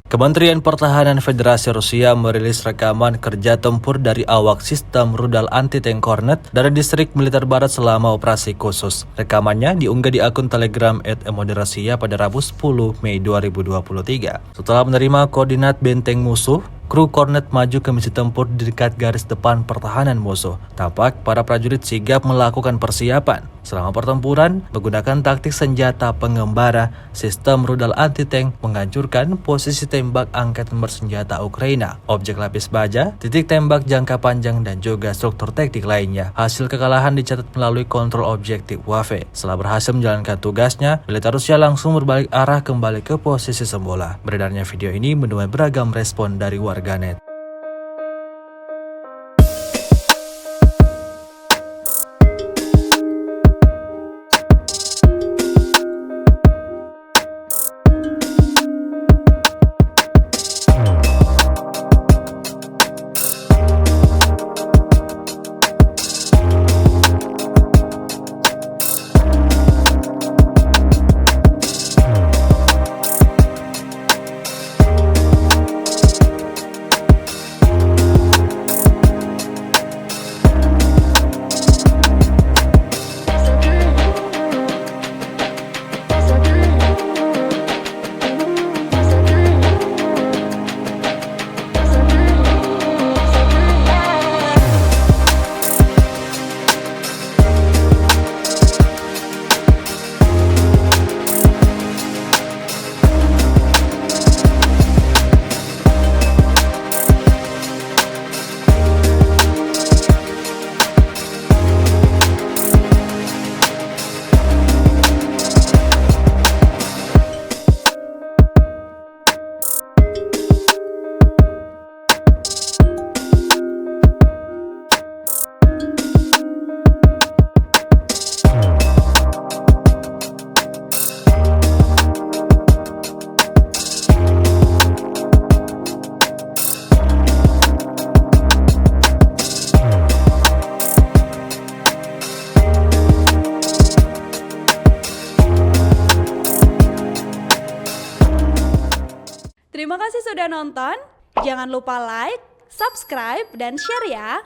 Kementerian Pertahanan Federasi Rusia merilis rekaman kerja tempur dari awak sistem rudal anti-tank Kornet dari distrik militer barat selama operasi khusus. Rekamannya diunggah di akun Telegram @emoderasiya pada Rabu 10 Mei 2023. Setelah menerima koordinat benteng musuh, kru Kornet maju ke misi tempur di dekat garis depan pertahanan musuh. Tampak para prajurit sigap melakukan persiapan. Selama pertempuran, menggunakan taktik senjata pengembara, sistem rudal anti-tank menghancurkan posisi tembak angkatan bersenjata Ukraina, objek lapis baja, titik tembak jangka panjang, dan juga struktur taktik lainnya. Hasil kekalahan dicatat melalui kontrol objektif WAFE. Setelah berhasil menjalankan tugasnya, militer Rusia langsung berbalik arah kembali ke posisi semula. Beredarnya video ini menuai beragam respon dari warganet. Terima kasih sudah nonton. Jangan lupa like, subscribe, dan share ya.